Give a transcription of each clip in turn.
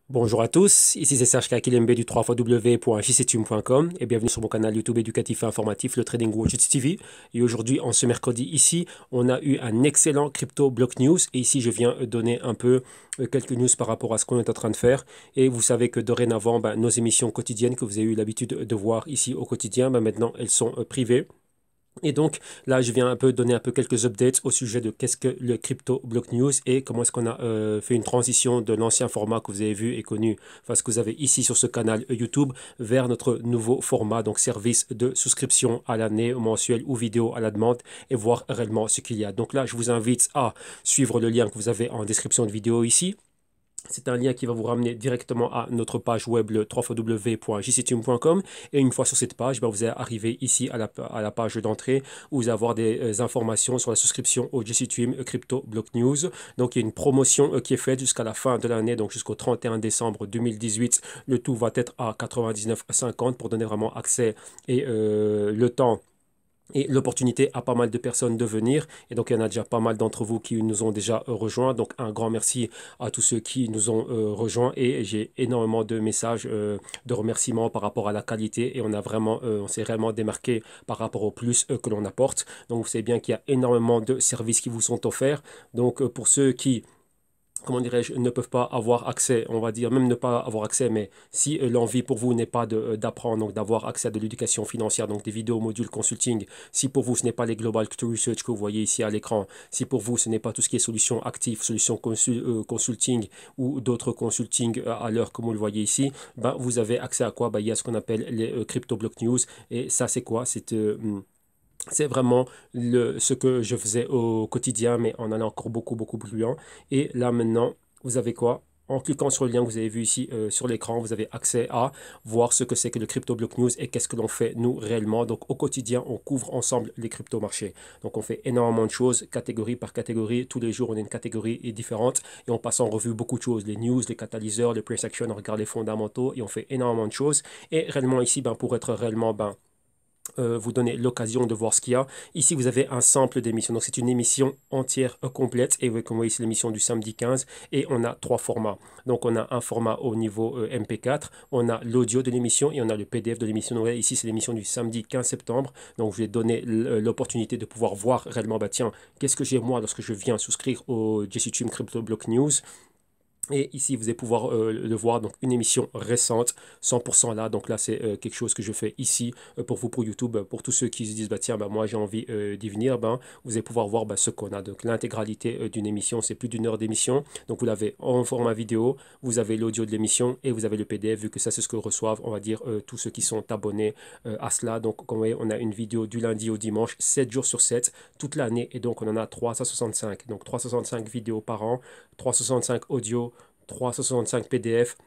Bonjour à tous, ici c'est Serge Kakilembe du 3xw.jctune.com et bienvenue sur mon canal YouTube éducatif et informatif, le Trading Watch TV. Et aujourd'hui, en ce mercredi ici, on a eu un excellent crypto block news et ici je viens donner un peu quelques news par rapport à ce qu'on est en train de faire. Et vous savez que dorénavant, nos émissions quotidiennes que vous avez eu l'habitude de voir ici au quotidien, maintenant elles sont privées. Et donc là, je viens un peu donner un peu quelques updates au sujet de qu'est-ce que le crypto block news et comment est-ce qu'on a fait une transition de l'ancien format que vous avez vu et connu, enfin ce que vous avez ici sur ce canal YouTube, vers notre nouveau format, donc service de souscription à l'année, mensuel ou vidéo à la demande et voir réellement ce qu'il y a. Donc là, je vous invite à suivre le lien que vous avez en description de vidéo ici. C'est un lien qui va vous ramener directement à notre page web, le www.jctune.com. Et une fois sur cette page, vous allez arriver ici à la page d'entrée où vous allez avoir des informations sur la souscription au JCTune Crypto Block News. Donc, il y a une promotion qui est faite jusqu'à la fin de l'année, donc jusqu'au 31 décembre 2018. Le tout va être à 99,50 pour donner vraiment accès et le temps et l'opportunité à pas mal de personnes de venir. Et donc, il y en a déjà pas mal d'entre vous qui nous ont déjà rejoints. Donc, un grand merci à tous ceux qui nous ont rejoints. Et j'ai énormément de messages de remerciements par rapport à la qualité. Et on s'est réellement démarqué par rapport au plus que l'on apporte. Donc, vous savez bien qu'il y a énormément de services qui vous sont offerts. Donc, pour ceux qui comment dirais-je, ne peuvent pas avoir accès, on va dire, même ne pas avoir accès, mais si l'envie pour vous n'est pas d'apprendre, donc d'avoir accès à de l'éducation financière, donc des vidéos, modules, consulting, si pour vous ce n'est pas les Global Research que vous voyez ici à l'écran, si pour vous ce n'est pas tout ce qui est solutions actives, solutions consulting ou d'autres consulting à l'heure comme vous le voyez ici, vous avez accès à quoi? Il y a ce qu'on appelle les Crypto Block News, et ça c'est quoi? C'est vraiment ce que je faisais au quotidien, mais en allant encore beaucoup, beaucoup plus loin. Et là, maintenant, vous avez quoi? En cliquant sur le lien que vous avez vu ici sur l'écran, vous avez accès à voir ce que c'est que le Crypto Block News et qu'est-ce que l'on fait nous réellement. Donc au quotidien, on couvre ensemble les crypto-marchés. Donc on fait énormément de choses, catégorie par catégorie. Tous les jours, on a une catégorie différente et on passe en revue beaucoup de choses. Les news, les catalyseurs, les price action, on regarde les fondamentaux et on fait énormément de choses. Et réellement ici, pour être réellement vous donner l'occasion de voir ce qu'il y a. Ici, vous avez un sample d'émission. Donc, c'est une émission entière complète. Et comme vous voyez, c'est l'émission du samedi 15. Et on a trois formats. Donc, on a un format au niveau MP4. On a l'audio de l'émission et on a le PDF de l'émission. Donc, ici, c'est l'émission du samedi 15 septembre. Donc, je vais donner l'opportunité de pouvoir voir réellement, tiens, qu'est-ce que j'ai moi lorsque je viens souscrire au JCTune Crypto Block News. Et ici, vous allez pouvoir le voir, donc une émission récente, 100% là. Donc là, c'est quelque chose que je fais ici pour vous, pour YouTube. Pour tous ceux qui se disent, tiens, moi j'ai envie d'y venir, vous allez pouvoir voir ce qu'on a. Donc l'intégralité d'une émission, c'est plus d'une heure d'émission. Donc vous l'avez en format vidéo, vous avez l'audio de l'émission et vous avez le PDF, vu que ça, c'est ce que reçoivent, on va dire, tous ceux qui sont abonnés à cela. Donc, comme vous voyez, on a une vidéo du lundi au dimanche, 7 jours sur 7, toute l'année. Et donc, on en a 365. Donc, 365 vidéos par an, 365 audio, 365 PDF.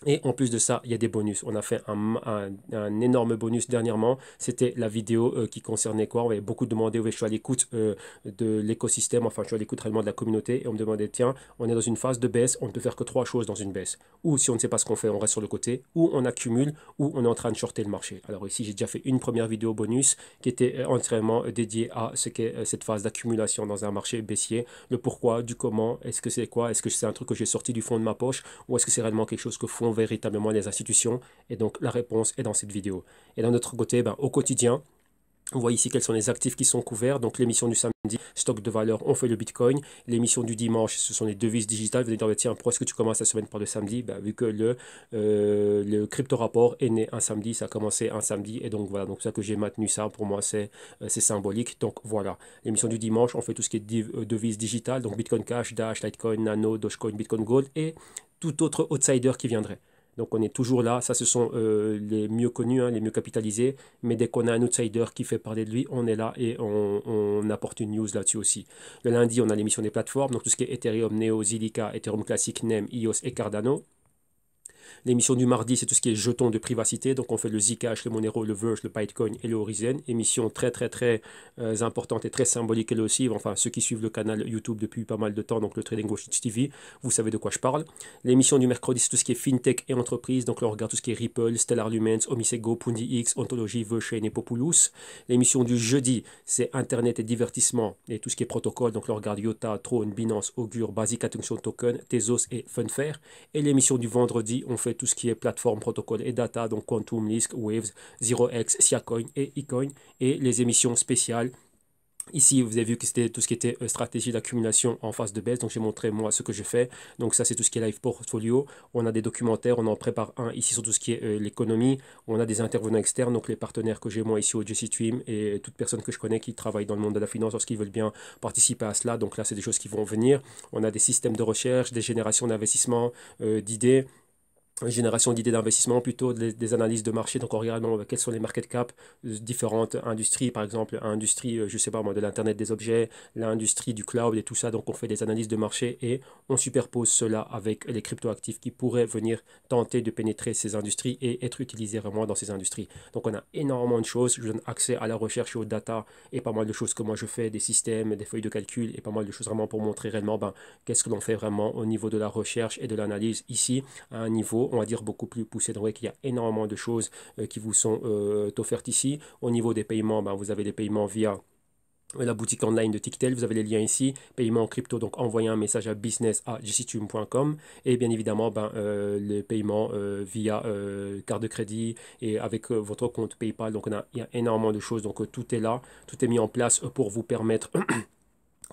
Et en plus de ça, il y a des bonus. On a fait un énorme bonus dernièrement. C'était la vidéo qui concernait quoi? On avait beaucoup demandé, je suis à l'écoute de l'écosystème, enfin je suis à l'écoute réellement de la communauté. Et on me demandait, tiens, on est dans une phase de baisse, on ne peut faire que trois choses dans une baisse. Ou si on ne sait pas ce qu'on fait, on reste sur le côté, ou on accumule, ou on est en train de shorter le marché. Alors ici, j'ai déjà fait une première vidéo bonus qui était entièrement dédiée à ce qu'est cette phase d'accumulation dans un marché baissier. Le pourquoi, du comment, est-ce que c'est quoi? Est-ce que c'est un truc que j'ai sorti du fond de ma poche? Ou est-ce que c'est réellement quelque chose que font véritablement les institutions? Et donc la réponse est dans cette vidéo. Et d'un autre côté, au quotidien, on voit ici quels sont les actifs qui sont couverts. Donc l'émission du samedi, stock de valeur, on fait le Bitcoin. L'émission du dimanche, ce sont les devises digitales. Vous allez dire, tiens, pourquoi est-ce que tu commences la semaine par le samedi? Vu que le crypto rapport est né un samedi, ça a commencé un samedi. Et donc voilà, donc c'est ça que j'ai maintenu ça. Pour moi, c'est symbolique. Donc voilà, l'émission du dimanche, on fait tout ce qui est devises digitales. Donc Bitcoin Cash, Dash, Litecoin, Nano, Dogecoin, Bitcoin Gold et tout autre outsider qui viendrait. Donc on est toujours là, ça ce sont les mieux connus, les mieux capitalisés, mais dès qu'on a un outsider qui fait parler de lui, on est là et on apporte une news là-dessus aussi. Le lundi, on a l'émission des plateformes, donc tout ce qui est Ethereum, Neo, Zilliqa, Ethereum Classic, NEM, EOS et Cardano. L'émission du mardi, c'est tout ce qui est jetons de privacité. Donc, on fait le Zcash, le Monero, le Verge, le Bitcoin et le Horizon. Émission très importante et très symbolique elle aussi. Enfin, ceux qui suivent le canal YouTube depuis pas mal de temps, donc le Trading Watch TV, vous savez de quoi je parle. L'émission du mercredi, c'est tout ce qui est FinTech et entreprise. Donc, là, on regarde tout ce qui est Ripple, Stellar Lumens, Omisego, Pundi X, Ontology, Verchain et Populous. L'émission du jeudi, c'est Internet et divertissement et tout ce qui est protocole. Donc, là, on regarde IOTA, Throne, Binance, Augur, Basic Attention Token, Tezos et Funfair. Et l'émission du vendredi, on fait tout ce qui est plateforme, protocole et data, donc Quantum, Lisk, Waves, 0x, Siacoin et eCoin. Et les émissions spéciales. Ici, vous avez vu que c'était tout ce qui était stratégie d'accumulation en phase de baisse. Donc, j'ai montré moi ce que je fais. Donc, ça, c'est tout ce qui est live portfolio. On a des documentaires. On en prépare un ici sur tout ce qui est l'économie. On a des intervenants externes. Donc, les partenaires que j'ai moi ici au Jesse Stream et toute personne que je connais qui travaille dans le monde de la finance lorsqu'ils veulent bien participer à cela. Donc, là, c'est des choses qui vont venir. On a des systèmes de recherche, des générations d'investissement, d'idées. Génération d'idées d'investissement, plutôt des analyses de marché. Donc, on regarde quelles sont les market cap, différentes industries, par exemple, industrie, je sais pas moi, de l'Internet des objets, l'industrie du cloud et tout ça. Donc, on fait des analyses de marché et on superpose cela avec les cryptoactifs qui pourraient venir tenter de pénétrer ces industries et être utilisés vraiment dans ces industries. Donc, on a énormément de choses. Je donne accès à la recherche et aux data et pas mal de choses que moi je fais, des systèmes, des feuilles de calcul et pas mal de choses vraiment pour montrer réellement qu'est-ce que l'on fait vraiment au niveau de la recherche et de l'analyse ici à un niveau on va dire beaucoup plus poussé. Donc, il y a énormément de choses qui vous sont offertes ici. Au niveau des paiements, vous avez les paiements via la boutique online de Tictel, vous avez les liens ici, paiement en crypto, donc envoyez un message à business@jctube.com et bien évidemment les paiements via carte de crédit et avec votre compte PayPal. Donc il y a énormément de choses, donc tout est là, tout est mis en place pour vous permettre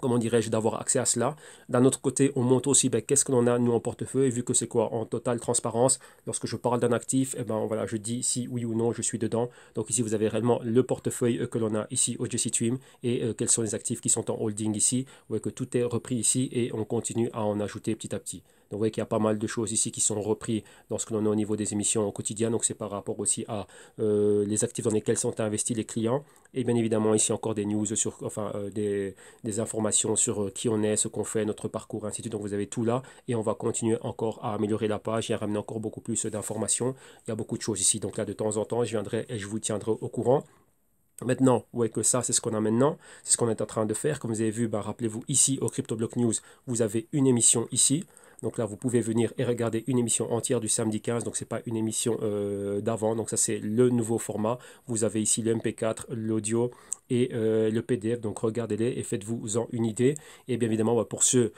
comment dirais-je, d'avoir accès à cela. D'un autre côté, on montre aussi qu'est-ce que l'on a nous en portefeuille, vu que c'est quoi en totale transparence. Lorsque je parle d'un actif, voilà, je dis si oui ou non je suis dedans. Donc ici, vous avez réellement le portefeuille que l'on a ici au Jesse Stream et quels sont les actifs qui sont en holding ici. Vous voyez que tout est repris ici et on continue à en ajouter petit à petit. Donc vous voyez qu'il y a pas mal de choses ici qui sont reprises dans ce que l'on a au niveau des émissions au quotidien. Donc c'est par rapport aussi à les actifs dans lesquels sont investis les clients. Et bien évidemment ici encore des news sur, enfin des informations sur qui on est, ce qu'on fait, notre parcours, ainsi de suite. Donc vous avez tout là et on va continuer encore à améliorer la page et à ramener encore beaucoup plus d'informations. Il y a beaucoup de choses ici. Donc là de temps en temps je viendrai et je vous tiendrai au courant. Maintenant, vous voyez que ça, c'est ce qu'on a maintenant, c'est ce qu'on est en train de faire. Comme vous avez vu, rappelez-vous, ici au CryptoBlock News, vous avez une émission ici. Donc là, vous pouvez venir et regarder une émission entière du samedi 15. Donc, ce n'est pas une émission d'avant. Donc, ça, c'est le nouveau format. Vous avez ici le MP4, l'audio et le PDF. Donc, regardez-les et faites-vous-en une idée. Et bien évidemment, pour ceux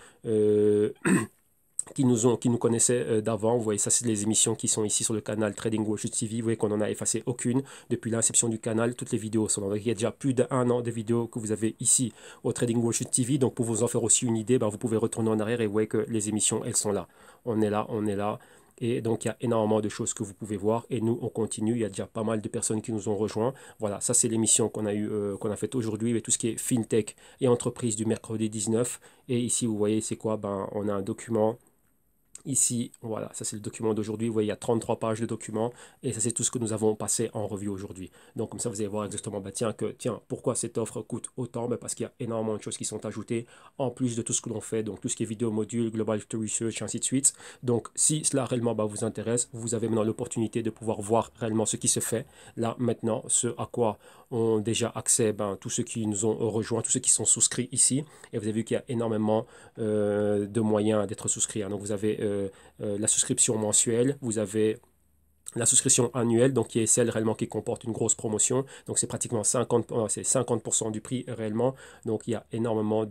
qui nous connaissaient d'avant. Vous voyez, ça, c'est les émissions qui sont ici sur le canal Trading Watch TV. Vous voyez qu'on n'en a effacé aucune depuis l'inception du canal. Toutes les vidéos sont là. Il y a déjà plus d'un an de vidéos que vous avez ici au Trading Watch TV. Donc, pour vous en faire aussi une idée, vous pouvez retourner en arrière et vous voyez que les émissions, elles sont là. On est là, on est là. Et donc, il y a énormément de choses que vous pouvez voir. Et nous, on continue. Il y a déjà pas mal de personnes qui nous ont rejoints. Voilà, ça, c'est l'émission qu'on a qu'on a faite aujourd'hui avec tout ce qui est FinTech et entreprise du mercredi 19. Et ici, vous voyez, c'est quoi? On a un document. Ici, voilà, ça c'est le document d'aujourd'hui. Vous voyez, il y a 33 pages de documents et ça c'est tout ce que nous avons passé en revue aujourd'hui. Donc comme ça, vous allez voir exactement, tiens, pourquoi cette offre coûte autant? Parce qu'il y a énormément de choses qui sont ajoutées en plus de tout ce que l'on fait. Donc tout ce qui est vidéo module, Global Research, ainsi de suite. Donc si cela réellement vous intéresse, vous avez maintenant l'opportunité de pouvoir voir réellement ce qui se fait. Là, maintenant, ce à quoi ont déjà accès tous ceux qui nous ont rejoints, tous ceux qui sont souscrits ici. Et vous avez vu qu'il y a énormément de moyens d'être souscrits. Donc vous avez la souscription mensuelle, vous avez la souscription annuelle, donc qui est celle réellement qui comporte une grosse promotion. Donc c'est pratiquement 50% du prix réellement. Donc il y a énormément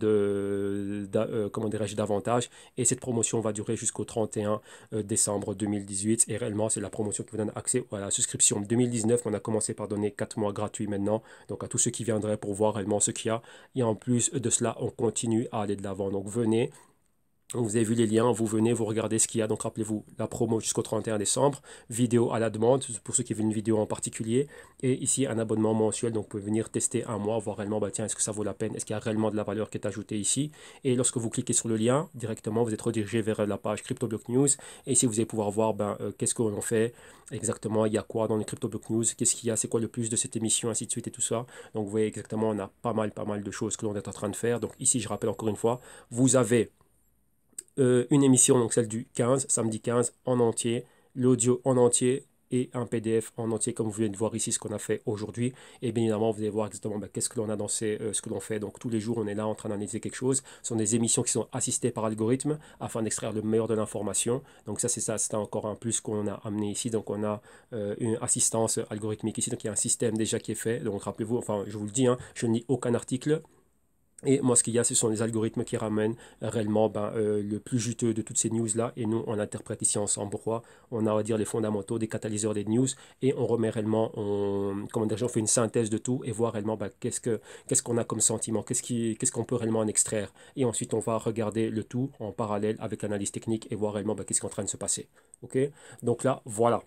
comment dirais-je, d'avantages. Et cette promotion va durer jusqu'au 31 décembre 2018. Et réellement, c'est la promotion qui vous donne accès à la souscription 2019. On a commencé par donner 4 mois gratuits maintenant. Donc à tous ceux qui viendraient pour voir réellement ce qu'il y a. Et en plus de cela, on continue à aller de l'avant. Donc venez. Vous avez vu les liens, vous venez, vous regardez ce qu'il y a. Donc rappelez-vous, la promo jusqu'au 31 décembre, vidéo à la demande, pour ceux qui veulent une vidéo en particulier. Et ici, un abonnement mensuel, donc vous pouvez venir tester un mois, voir réellement, tiens, est-ce que ça vaut la peine, est-ce qu'il y a réellement de la valeur qui est ajoutée ici. Et lorsque vous cliquez sur le lien, directement, vous êtes redirigé vers la page CryptoBlock News. Et ici, vous allez pouvoir voir qu'est-ce que l'on fait exactement, il y a quoi dans les CryptoBlock News, qu'est-ce qu'il y a, c'est quoi le plus de cette émission, ainsi de suite et tout ça. Donc vous voyez exactement, on a pas mal de choses que l'on est en train de faire. Donc ici, je rappelle encore une fois, vous avez une émission, donc celle du 15, samedi 15, en entier, l'audio en entier et un PDF en entier, comme vous venez de voir ici ce qu'on a fait aujourd'hui. Et bien évidemment, vous allez voir exactement qu'est-ce que l'on a dans ce que l'on fait. Donc tous les jours, on est là en train d'analyser quelque chose. Ce sont des émissions qui sont assistées par algorithme afin d'extraire le meilleur de l'information. Donc ça, c'est encore un plus qu'on a amené ici. Donc on a une assistance algorithmique ici. Donc il y a un système déjà qui est fait. Donc rappelez-vous, enfin je vous le dis, hein, je ne lis aucun article. Et moi, ce qu'il y a, ce sont les algorithmes qui ramènent réellement le plus juteux de toutes ces news-là. Et nous, on interprète ici ensemble. Pourquoi? On a, on va dire, les fondamentaux, des catalyseurs des news. Et on remet réellement, comment dire, on fait une synthèse de tout et voir réellement qu'est-ce qu'on a comme sentiment, qu'est-ce qu'on peut réellement en extraire. Et ensuite, on va regarder le tout en parallèle avec l'analyse technique et voir réellement qu'est-ce qui est en train de se passer. OK? Donc là, voilà.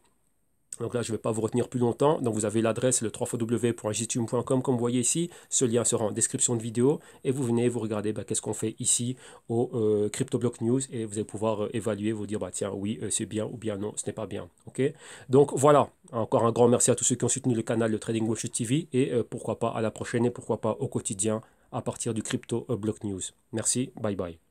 Donc là, je ne vais pas vous retenir plus longtemps. Donc vous avez l'adresse, le www.jtube.com, comme vous voyez ici. Ce lien sera en description de vidéo. Et vous venez, vous regardez qu'est-ce qu'on fait ici au CryptoBlock News. Et vous allez pouvoir évaluer, vous dire, tiens, oui, c'est bien ou bien non, ce n'est pas bien. OK? Donc voilà, encore un grand merci à tous ceux qui ont soutenu le canal de Trading Wall Street TV. Et pourquoi pas à la prochaine et pourquoi pas au quotidien à partir du CryptoBlock News. Merci, bye bye.